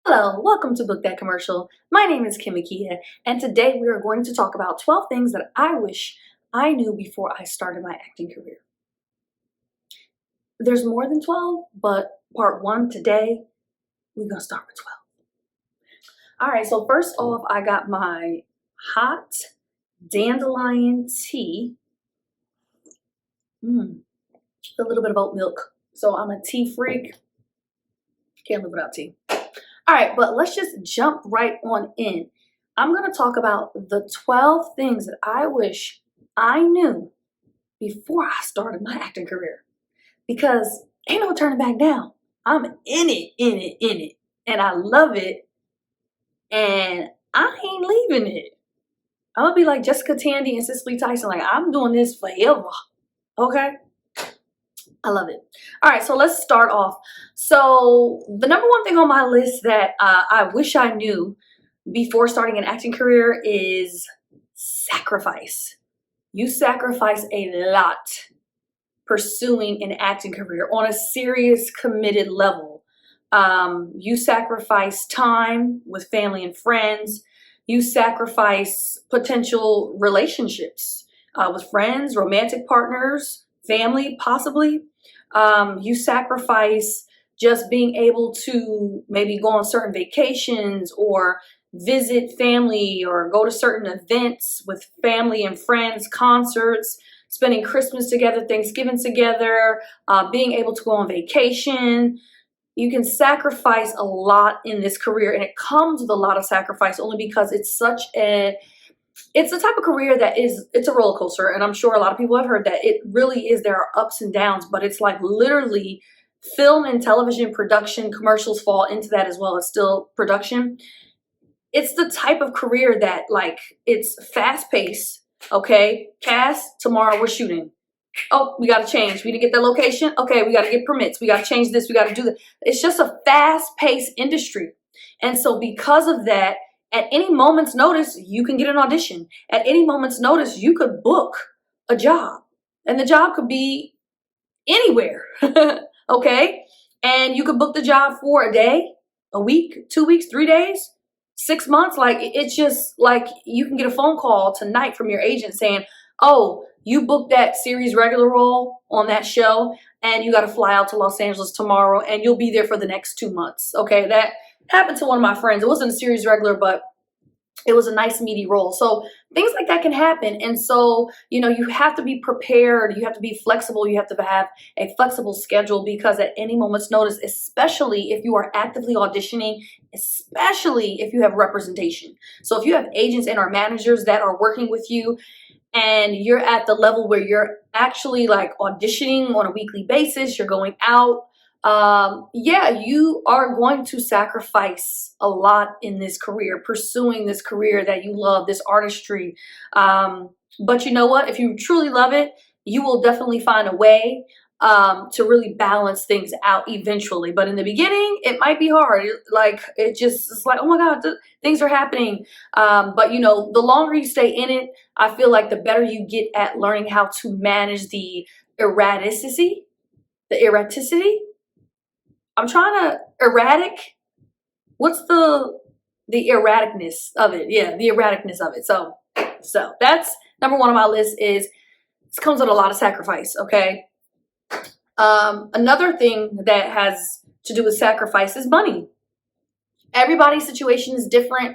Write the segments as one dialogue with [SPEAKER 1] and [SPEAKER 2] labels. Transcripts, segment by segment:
[SPEAKER 1] Hello, welcome to Book That Commercial. My name is Akia, and today we are going to talk about 12 things that I wish I knew before I started my acting career. There's more than 12, but part one today, we're going to start with 12. All right, so first off, I got my hot dandelion tea. A little bit of oat milk. So I'm a tea freak. Can't live without tea. All right, but let's just jump right on in. I'm going to talk about the 12 things that I wish I knew before I started my acting career. Because ain't no turning back now. I'm in it. And I love it. And I ain't leaving it. I'm going to be like Jessica Tandy and Cicely Tyson. Like, I'm doing this forever. Okay? I love it. All right, so let's start off. So the number one thing on my list that I wish I knew before starting an acting career is sacrifice. You sacrifice a lot pursuing an acting career on a serious, committed level. You sacrifice time with family and friends. You sacrifice potential relationships with friends, romantic partners, family, possibly. You sacrifice just being able to maybe go on certain vacations or visit family or go to certain events with family and friends, concerts, spending Christmas together, Thanksgiving together, being able to go on vacation. You can sacrifice a lot in this career, and it comes with a lot of sacrifice only because it's the type of career that it's a roller coaster, and I'm sure a lot of people have heard that it really is. There are ups and downs, but it's like literally film and television production, commercials fall into that as well. It's still production. It's the type of career that like it's fast paced. Okay, cast, tomorrow we're shooting. Oh, we got to change. We didn't get that location. Okay, we got to get permits. We got to change this. We got to do that. It's just a fast paced industry. And so because of that, at any moment's notice, you can get an audition. At any moment's notice, you could book a job. And the job could be anywhere, okay? And you could book the job for a day, a week, 2 weeks, 3 days, 6 months. Like, it's just like you can get a phone call tonight from your agent saying, oh, you booked that series regular role on that show, and you got to fly out to Los Angeles tomorrow, and you'll be there for the next 2 months, okay? That happened to one of my friends. It wasn't a series regular, but it was a nice meaty role. So things like that can happen. And so, you have to be prepared. You have to be flexible. You have to have a flexible schedule because at any moment's notice, especially if you are actively auditioning, especially if you have representation. So if you have agents and or managers that are working with you and you're at the level where you're actually like auditioning on a weekly basis, you're going out, you are going to sacrifice a lot in this career, pursuing this career that you love, this artistry. But you know what? If you truly love it, you will definitely find a way to really balance things out eventually. But in the beginning, it might be hard. It's like, oh my God, things are happening. But the longer you stay in it, I feel like the better you get at learning how to manage the erraticity. I'm trying to erratic. What's the erraticness of it? Yeah, the erraticness of it. So that's number one on my list. Is this comes with a lot of sacrifice. Okay. Another thing that has to do with sacrifice is money. Everybody's situation is different.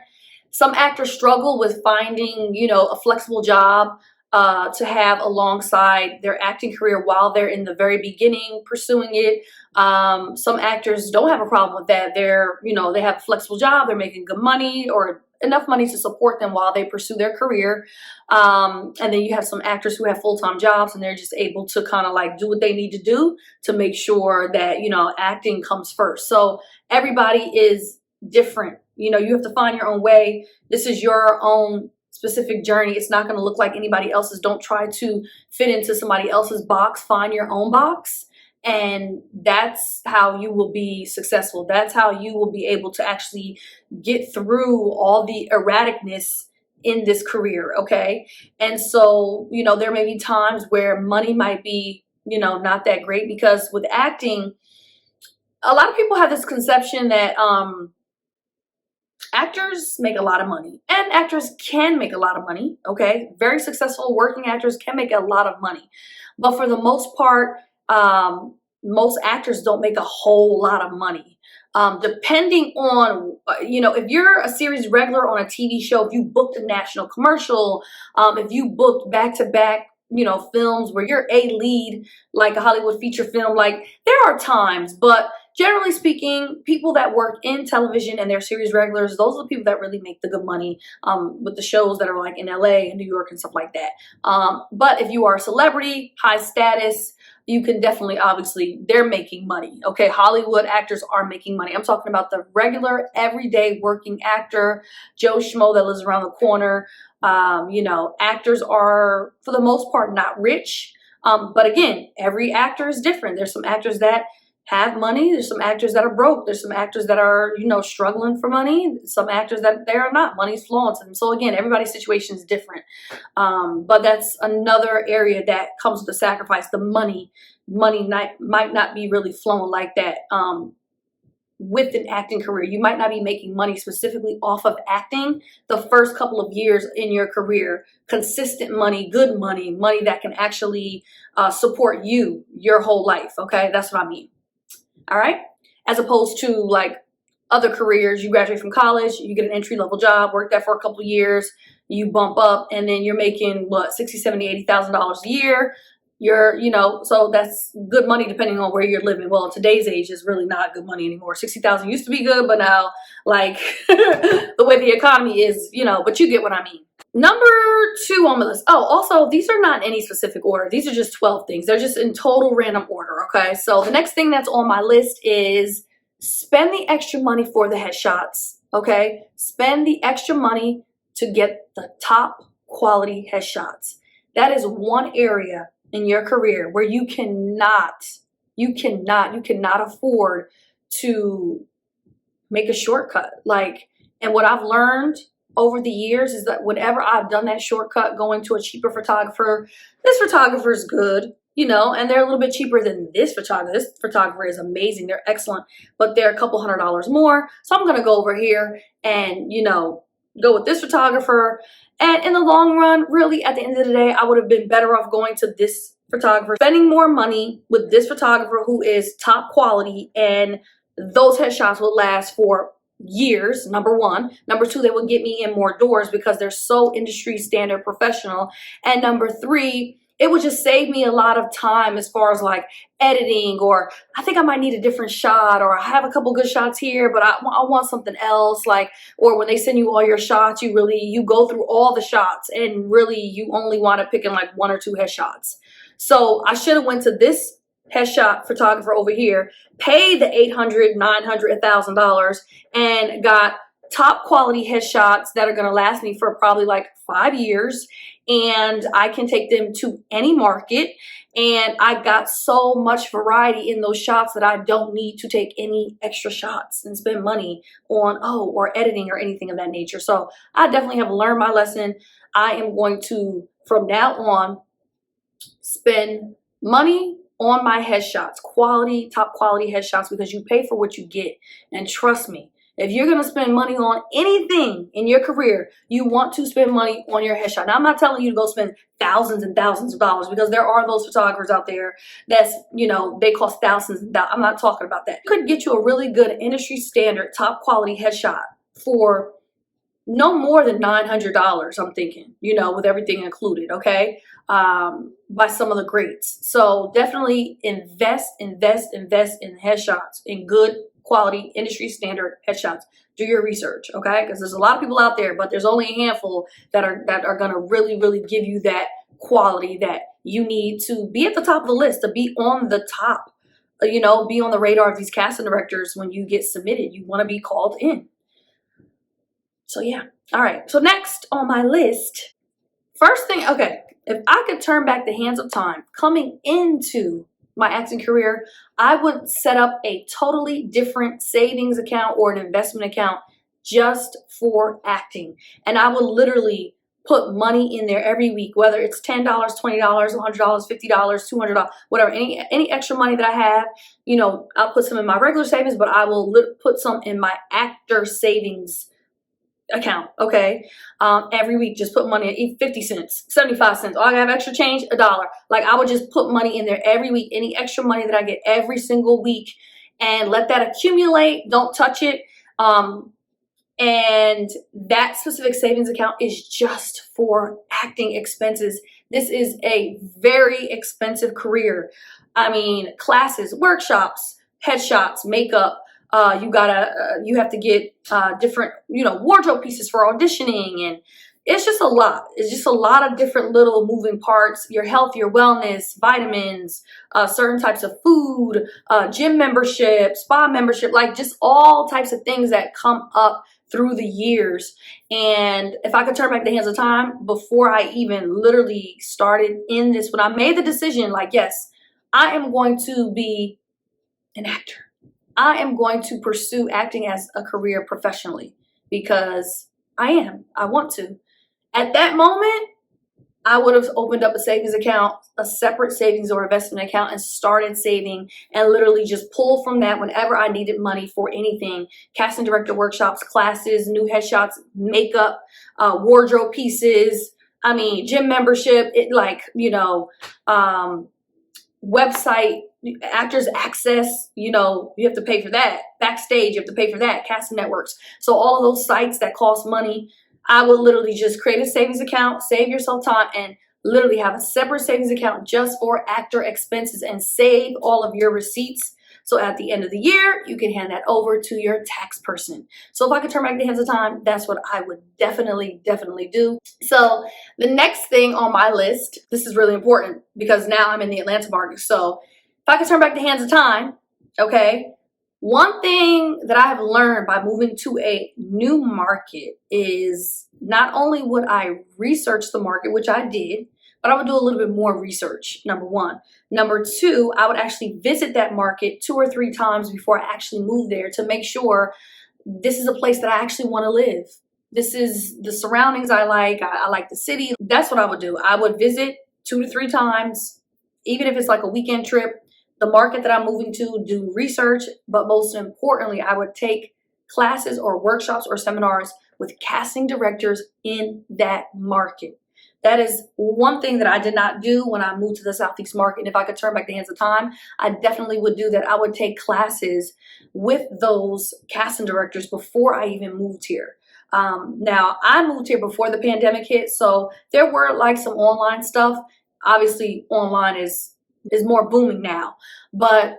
[SPEAKER 1] Some actors struggle with finding, a flexible job to have alongside their acting career while they're in the very beginning pursuing it. Some actors don't have a problem with that. They have a flexible job, they're making good money or enough money to support them while they pursue their career. And then you have some actors who have full-time jobs and they're just able to kind of like do what they need to do to make sure that, acting comes first. So everybody is different. You have to find your own way. This is your own specific journey. It's not going to look like anybody else's. Don't try to fit into somebody else's box. Find your own box. And that's how you will be successful. That's how you will be able to actually get through all the erraticness in this career, okay? And so, there may be times where money might be, not that great, because with acting, a lot of people have this conception that actors make a lot of money, and actors can make a lot of money, okay? Very successful working actors can make a lot of money. But for the most part, most actors don't make a whole lot of money. Depending on, if you're a series regular on a TV show, if you booked a national commercial, if you booked back-to-back, films where you're a lead, like a Hollywood feature film, like there are times, but generally speaking, people that work in television and they're series regulars, those are the people that really make the good money with the shows that are like in LA and New York and stuff like that. But if you are a celebrity, high status, you can definitely, obviously, they're making money. Okay, Hollywood actors are making money. I'm talking about the regular, everyday working actor, Joe Schmo that lives around the corner. Actors are, for the most part, not rich. But again, every actor is different. There's some actors that have money. There's some actors that are broke. There's some actors that are, struggling for money. Some actors that they are not. Money's flowing to them. So again, everybody's situation is different. But that's another area that comes with the sacrifice. The money might not be really flowing like that. With an acting career, you might not be making money specifically off of acting the first couple of years in your career. Consistent money, good money, money that can actually support you your whole life. Okay, that's what I mean. All right, as opposed to like other careers, you graduate from college, you get an entry-level job, work there for a couple of years, you bump up, and then you're making what, $60,000, $70,000, $80,000 a year. So that's good money depending on where you're living. Well, today's age is really not good money anymore. 60,000 used to be good, but now, like, the way the economy is, but you get what I mean. Number 2 on the list. Oh, also, these are not in any specific order. These are just 12 things. They're just in total random order, okay? So the next thing that's on my list is spend the extra money for the headshots, okay? Spend the extra money to get the top quality headshots. That is one area in your career where you cannot afford to make a shortcut. And what I've learned over the years is that whenever I've done that shortcut, going to a cheaper photographer, this photographer is good, and they're a little bit cheaper than this photographer. This photographer is amazing. They're excellent, but they're a couple $100 more. So I'm going to go over here and, go with this photographer. And in the long run, really, at the end of the day, I would have been better off going to this photographer, spending more money with this photographer who is top quality, and those headshots will last for years, number 1. Number 2, they will get me in more doors because they're so industry standard professional. And number 3, it would just save me a lot of time as far as like editing, or I think I might need a different shot, or I have a couple good shots here, but I want something else. Or when they send you all your shots, you go through all the shots and really you only want to pick in like 1 or 2 headshots. So I should have went to this headshot photographer over here, paid the $800, $900, $1,000, and got top quality headshots that are going to last me for probably like 5 years. And I can take them to any market. And I got so much variety in those shots that I don't need to take any extra shots and spend money on, or editing or anything of that nature. So I definitely have learned my lesson. I am going to, from now on, spend money on my headshots, top quality headshots, because you pay for what you get. And trust me, if you're going to spend money on anything in your career, you want to spend money on your headshot. Now, I'm not telling you to go spend thousands and thousands of dollars, because there are those photographers out there that's, they cost thousands and thousands. I'm not talking about that. You could get you a really good industry standard, top quality headshot for no more than $900, I'm thinking, with everything included, okay? By some of the greats. So definitely invest in headshots, in good quality industry standard headshots. Do your research, okay? Because there's a lot of people out there, but there's only a handful that are going to really, really give you that quality that you need to be at the top of the list, to be on the top, be on the radar of these casting directors when you get submitted. You want to be called in. So yeah. All right. So next on my list, first thing, okay, if I could turn back the hands of time coming into my acting career, I would set up a totally different savings account or an investment account just for acting. And I would literally put money in there every week, whether it's $10, $20, $100, $50, $200, whatever, any extra money that I have, I'll put some in my regular savings, but I will put some in my actor savings account, okay? Every week, just put money in, 50 cents, 75 cents. Oh, I have extra change, $1. Like, I would just put money in there every week, any extra money that I get every single week, and let that accumulate. Don't touch it. And that specific savings account is just for acting expenses. This is a very expensive career. I mean, classes, workshops, headshots, makeup. You have to get different, wardrobe pieces for auditioning, and it's just a lot. It's just a lot of different little moving parts. Your health, your wellness, vitamins, certain types of food, gym membership, spa membership, like just all types of things that come up through the years. And if I could turn back the hands of time, before I even literally started in this, when I made the decision, like, yes, I am going to be an actor. I am going to pursue acting as a career professionally, because I want to. At that moment, I would have opened up a savings account, a separate savings or investment account, and started saving, and literally just pull from that whenever I needed money for anything. Casting director workshops, classes, new headshots, makeup, wardrobe pieces, gym membership, website, actors access, you have to pay for that. Backstage, you have to pay for that. Casting networks. So all of those sites that cost money, I would literally just create a savings account, save yourself time, and literally have a separate savings account just for actor expenses, and save all of your receipts. So at the end of the year, you can hand that over to your tax person. So if I could turn back the hands of time, that's what I would definitely do. So the next thing on my list, this is really important because now I'm in the Atlanta market. So if I could turn back the hands of time, okay, one thing that I have learned by moving to a new market is not only would I research the market, which I did, but I would do a little bit more research, number one. Number two, I would actually visit that market 2 or 3 times before I actually move there to make sure this is a place that I actually want to live. This is the surroundings I like. I like the city. That's what I would do. I would visit 2 to 3 times, even if it's like a weekend trip, the market that I'm moving to, do research, but most importantly, I would take classes or workshops or seminars with casting directors in that market. That is one thing that I did not do when I moved to the Southeast market. And if I could turn back the hands of time, I definitely would do that. I would take classes with those casting directors before I even moved here. Now, I moved here before the pandemic hit, so there were like some online stuff. Obviously, online is more booming now. But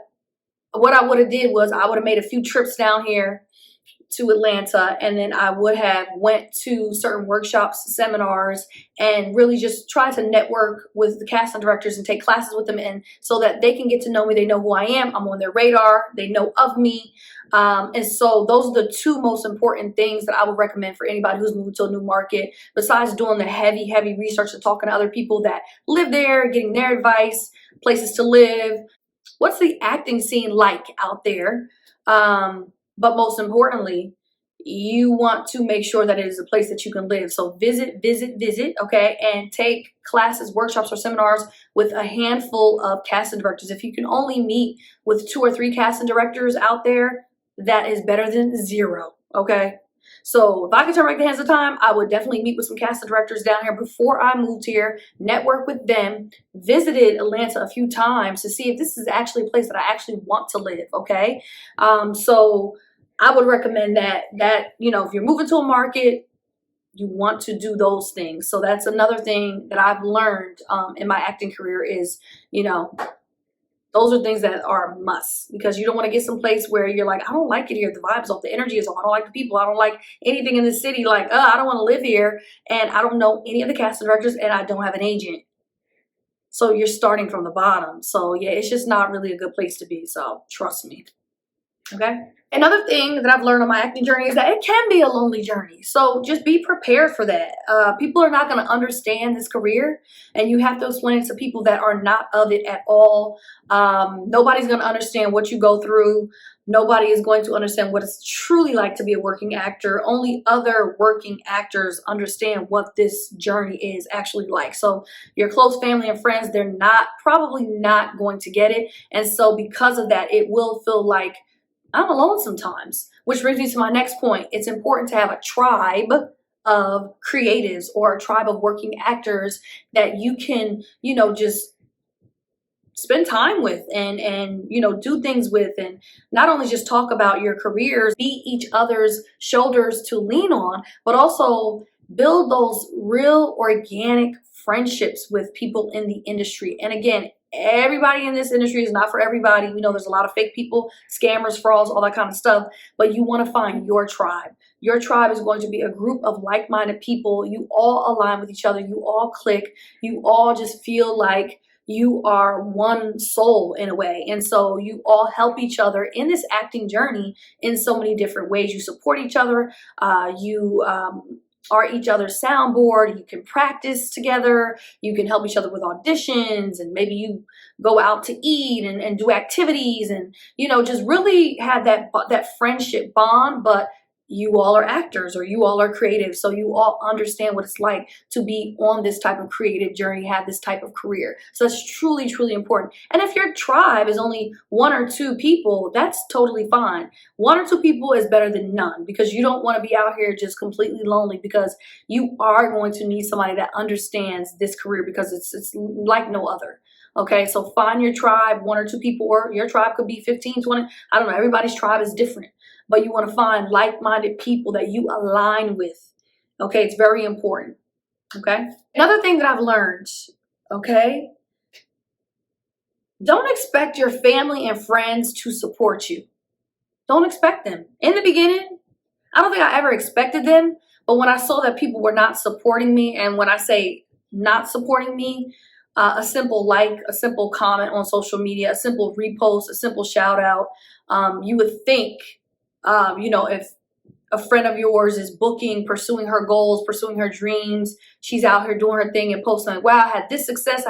[SPEAKER 1] what I would have did was I would have made a few trips down here to Atlanta, and then I would have went to certain workshops, seminars, and really just try to network with the casting directors and take classes with them, and so that they can get to know me. They know who I am. I'm on their radar. They know of me. And so those are the 2 most important things that I would recommend for anybody who's moving to a new market, besides doing the heavy research and talking to other people that live there, getting their advice, places to live. What's the acting scene like out there? But most importantly, you want to make sure that it is a place that you can live. So visit, okay? And take classes, workshops, or seminars with a handful of casting directors. If you can only meet with 2 or 3 casting directors out there, that is better than 0, okay? So if I could turn back the hands of time, I would definitely meet with some casting directors down here before I moved here, network with them, visited Atlanta a few times to see if this is actually a place that I actually want to live, okay? So I would recommend that if you're moving to a market, you want to do those things. So that's another thing that I've learned in my acting career is, those are things that are a must, because you don't want to get someplace where you're like, I don't like it here. The vibe's off. The energy is off. I don't like the people. I don't like anything in the city. Like, I don't want to live here. And I don't know any of the casting directors, and I don't have an agent. So you're starting from the bottom. So yeah, it's just not really a good place to be. So trust me. Okay. Another thing that I've learned on my acting journey is that it can be a lonely journey. So just be prepared for that. People are not going to understand this career, and you have to explain it to people that are not of it at all. Nobody's going to understand what you go through. Nobody is going to understand what it's truly like to be a working actor. Only other working actors understand what this journey is actually like. So your close family and friends, they're probably not going to get it. And so because of that, it will feel like I'm alone sometimes, which brings me to my next point. It's important to have a tribe of creatives or a tribe of working actors that you can, just spend time with and do things with, and not only just talk about your careers, be each other's shoulders to lean on, but also build those real organic friendships with people in the industry. And again, everybody in this industry is not for everybody. We know there's a lot of fake people, scammers, frauds, all that kind of stuff, but you want to find your tribe. Your tribe is going to be a group of like-minded people. You all align with each other. You all click. You all just feel like you are one soul in a way. And so you all help each other in this acting journey in so many different ways. You support each other. You are each other's soundboard. You can practice together. You can help each other with auditions, and maybe you go out to eat and do activities, and just really have that friendship bond. But you all are actors, or you all are creative, so you all understand what it's like to be on this type of creative journey, have this type of career. So that's truly, truly important. And if your tribe is only 1 or 2 people, that's totally fine. 1 or 2 people is better than none, because you don't want to be out here just completely lonely, because you are going to need somebody that understands this career, because it's like no other. Okay, so find your tribe, 1 or 2 people, or your tribe could be 15, 20. I don't know. Everybody's tribe is different. But you want to find like-minded people that you align with. Okay, it's very important. Okay. Another thing that I've learned, okay, don't expect your family and friends to support you. Don't expect them. In the beginning, I don't think I ever expected them. But when I saw that people were not supporting me, and when I say not supporting me, a simple like, a simple comment on social media, a simple repost, a simple shout out, you would think, if a friend of yours is booking, pursuing her goals, pursuing her dreams, she's out here doing her thing and posting like, wow, I had this success,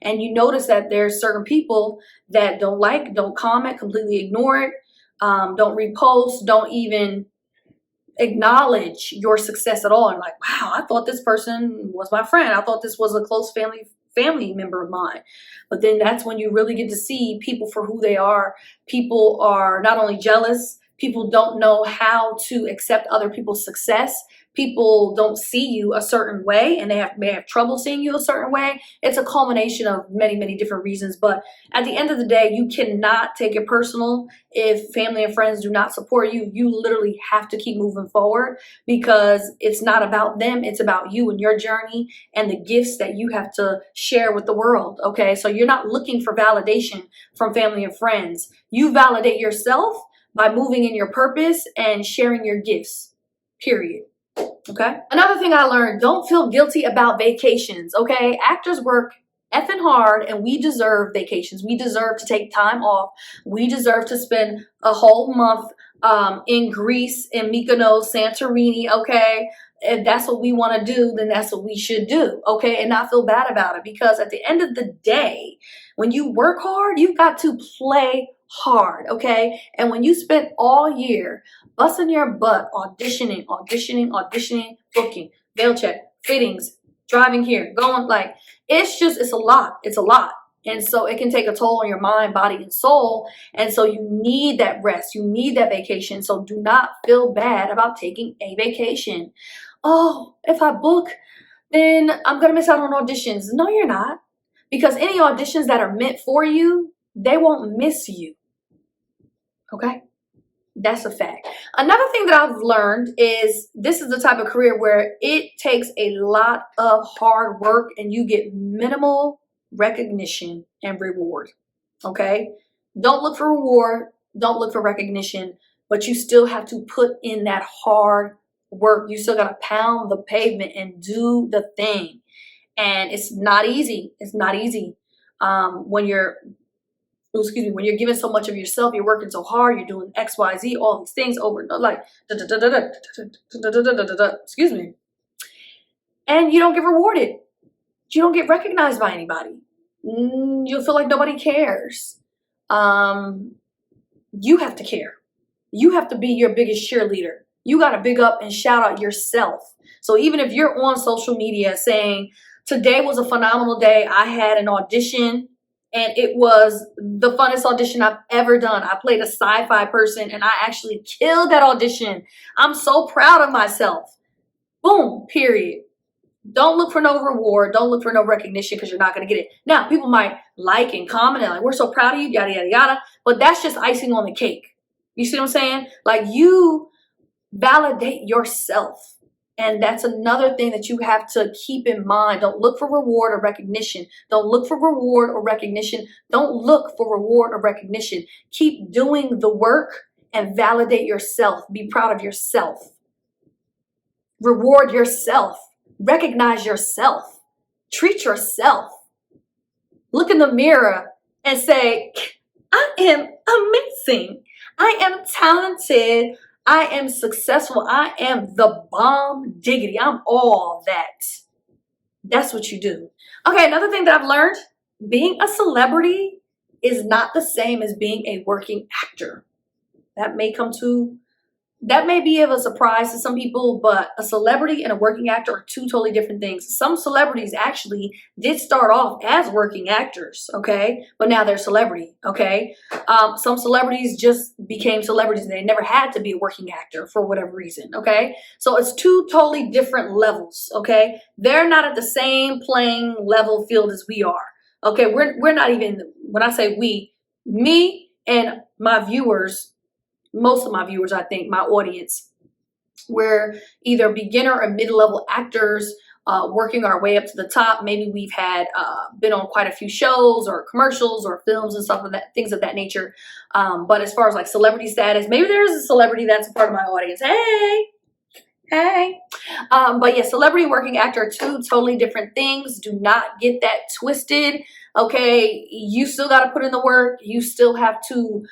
[SPEAKER 1] and you notice that there's certain people that don't like, don't comment, completely ignore it, don't repost, don't even acknowledge your success at all. And like, wow, I thought this person was my friend. I thought this was a close family member of mine. But then that's when you really get to see people for who they are. People are not only jealous, people don't know how to accept other people's success. People don't see you a certain way, and they may have trouble seeing you a certain way. It's a culmination of many, many different reasons. But at the end of the day, you cannot take it personal if family and friends do not support you. You literally have to keep moving forward, because it's not about them. It's about you and your journey and the gifts that you have to share with the world. Okay, so you're not looking for validation from family and friends. You validate yourself by moving in your purpose and sharing your gifts, period. Okay. Another thing I learned, don't feel guilty about vacations. Okay. Actors work effing hard, and we deserve vacations. We deserve to take time off. We deserve to spend a whole month in Greece, in Mykonos, Santorini. Okay. If that's what we want to do, then that's what we should do. Okay. And not feel bad about it, because at the end of the day, when you work hard, you've got to play hard. Okay. And when you spend all year busting your butt, auditioning, booking, veil check, fittings, driving here, going, like, it's a lot. It's a lot. And so it can take a toll on your mind, body, and soul. And so you need that rest. You need that vacation. So do not feel bad about taking a vacation. Oh, if I book, then I'm going to miss out on auditions. No, you're not. Because any auditions that are meant for you, they won't miss you. Okay? That's a fact. Another thing that I've learned is this is the type of career where it takes a lot of hard work and you get minimal recognition and reward. Okay? Don't look for reward. Don't look for recognition. But you still have to put in that hard work. You still got to pound the pavement and do the thing. And it's not easy. It's not easy. When you're giving so much of yourself, you're working so hard, you're doing X, Y, Z, all these things over and like, excuse me. And you don't get rewarded. You don't get recognized by anybody. You'll feel like nobody cares. You have to care. You have to be your biggest cheerleader. You got to big up and shout out yourself. So even if you're on social media saying, today was a phenomenal day, I had an audition and it was the funnest audition I've ever done. I played a sci-fi person and I actually killed that audition. I'm so proud of myself. Boom, period. Don't look for no reward. Don't look for no recognition because you're not going to get it. Now, people might like and comment and like, we're so proud of you, yada, yada, yada. But that's just icing on the cake. You see what I'm saying? Like, you validate yourself. And that's another thing that you have to keep in mind. Don't look for reward or recognition. Don't look for reward or recognition. Don't look for reward or recognition. Keep doing the work and validate yourself. Be proud of yourself. Reward yourself. Recognize yourself. Treat yourself. Look in the mirror and say, I am amazing. I am talented. I am successful. I am the bomb diggity. I'm all that. That's what you do. Okay, another thing that I've learned, being a celebrity is not the same as being a working actor. That may be of a surprise to some people, but a celebrity and a working actor are two totally different things. Some celebrities actually did start off as working actors, okay? But now they're celebrity, okay? Some celebrities just became celebrities and they never had to be a working actor for whatever reason, okay? So it's two totally different levels, okay? They're not at the same playing level field as we are, okay? We're not even, when I say we, me and my viewers, most of my viewers, I think, my audience, we're either beginner or mid-level actors working our way up to the top. Maybe we've had been on quite a few shows or commercials or films and stuff like that, things of that nature. But as far as like celebrity status, maybe there's a celebrity that's a part of my audience. Hey. But yeah, celebrity, working actor are two totally different things. Do not get that twisted. Okay, you still got to put in the work. You still have to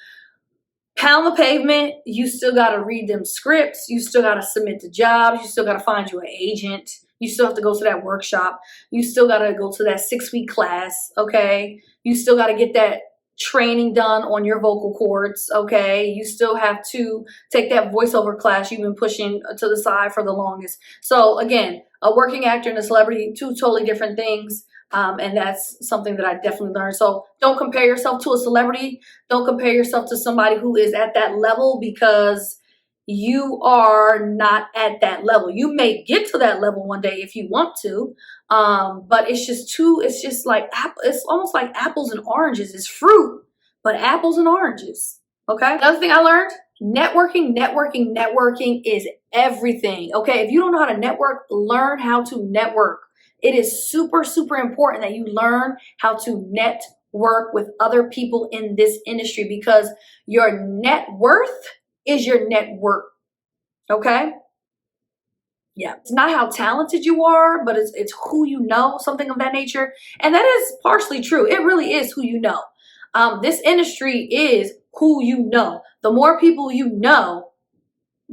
[SPEAKER 1] pound the pavement. You still got to read them scripts. You still got to submit to jobs. You still got to find you an agent. You still have to go to that workshop. You still got to go to that 6-week class, okay? You still got to get that training done on your vocal cords, okay? You still have to take that voiceover class you've been pushing to the side for the longest. So again, a working actor and a celebrity, two totally different things. And that's something that I definitely learned. So don't compare yourself to a celebrity. Don't compare yourself to somebody who is at that level, because you are not at that level. You may get to that level one day if you want to, but it's just like, it's almost like apples and oranges. It's fruit, but apples and oranges. Okay. Another thing I learned, networking is everything. Okay. If you don't know how to network, learn how to network. It is super, super important that you learn how to network with other people in this industry, because your net worth is your net worth. Okay? Yeah. It's not how talented you are, but it's who you know, something of that nature. And that is partially true. It really is who you know. This industry is who you know. The more people you know,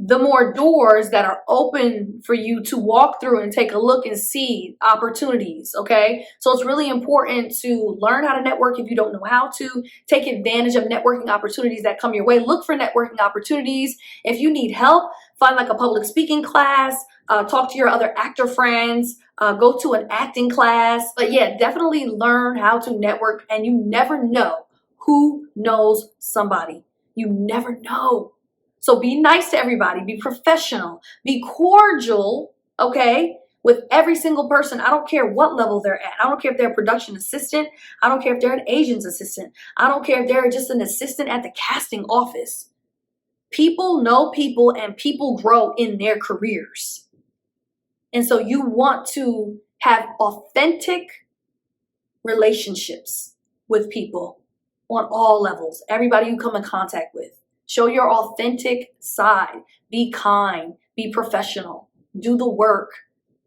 [SPEAKER 1] the more doors that are open for you to walk through and take a look and see opportunities, okay? So it's really important to learn how to network if you don't know how to. Take advantage of networking opportunities that come your way. Look for networking opportunities. If you need help, find like a public speaking class, talk to your other actor friends, go to an acting class. But yeah, definitely learn how to network, and you never know who knows somebody. You never know. So be nice to everybody, be professional, be cordial, okay, with every single person. I don't care what level they're at. I don't care if they're a production assistant. I don't care if they're an agent's assistant. I don't care if they're just an assistant at the casting office. People know people, and people grow in their careers. And so you want to have authentic relationships with people on all levels, everybody you come in contact with. Show your authentic side. Be kind. Be professional. Do the work.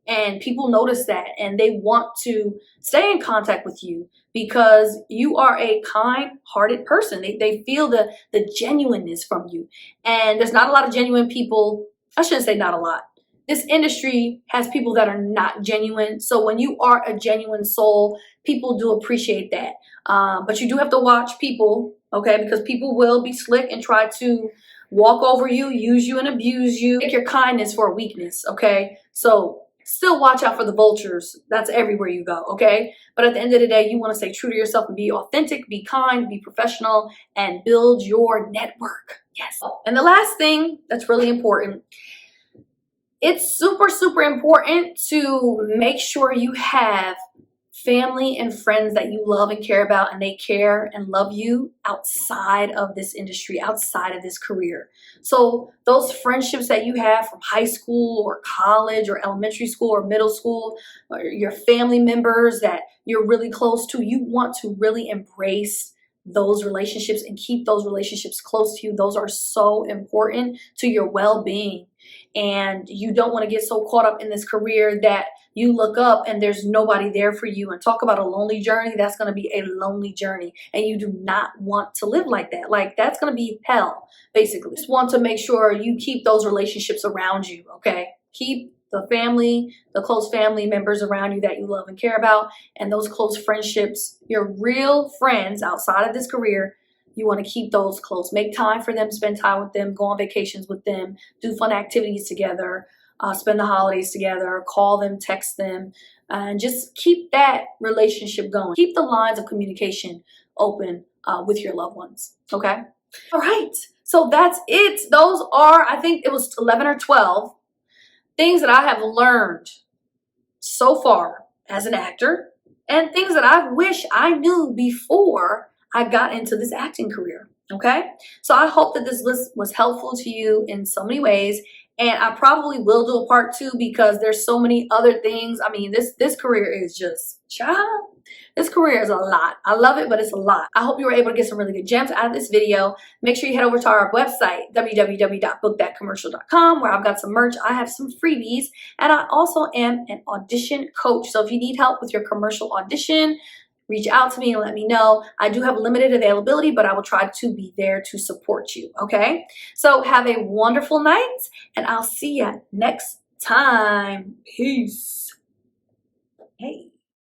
[SPEAKER 1] And people notice that, and they want to stay in contact with you because you are a kind-hearted person. They feel the genuineness from you. And there's not a lot of genuine people. I shouldn't say not a lot. This industry has people that are not genuine. So when you are a genuine soul, people do appreciate that. But you do have to watch people, okay? Because people will be slick and try to walk over you, use you, and abuse you. Take your kindness for a weakness, okay? So Still watch out for the vultures. That's everywhere you go, okay? But at the end of the day, you want to stay true to yourself and be authentic, be kind, be professional, and build your network. Yes. And the last thing that's really important, it's super, super important to make sure you have family and friends that you love and care about, and they care and love you outside of this industry, outside of this career. So those friendships that you have from high school or college or elementary school or middle school, or your family members that you're really close to, you want to really embrace those relationships and keep those relationships close to you. Those are so important to your well-being. And you don't want to get so caught up in this career that you look up and there's nobody there for you. And talk about a lonely journey. That's going to be a lonely journey. And you do not want to live like that. Like, that's going to be hell, basically. Just want to make sure you keep those relationships around you, okay? Keep the family, the close family members around you that you love and care about, and those close friendships, your real friends outside of this career. You want to keep those close. Make time for them, spend time with them, go on vacations with them, do fun activities together, spend the holidays together, call them, text them, and just keep that relationship going. Keep the lines of communication open with your loved ones, okay? All right, so that's it. Those are, I think it was 11 or 12 things that I have learned so far as an actor, and things that I wish I knew before I got into this acting career, okay? So I hope that this list was helpful to you in so many ways, and I probably will do a part 2 because there's so many other things. I mean, this career is just, child, this career is a lot. I love it, but it's a lot. I hope you were able to get some really good gems out of this video. Make sure you head over to our website, www.bookthatcommercial.com, where I've got some merch. I have some freebies, and I also am an audition coach. So if you need help with your commercial audition, reach out to me and let me know. I do have limited availability, but I will try to be there to support you, okay? So have a wonderful night, and I'll see you next time. Peace. Hey.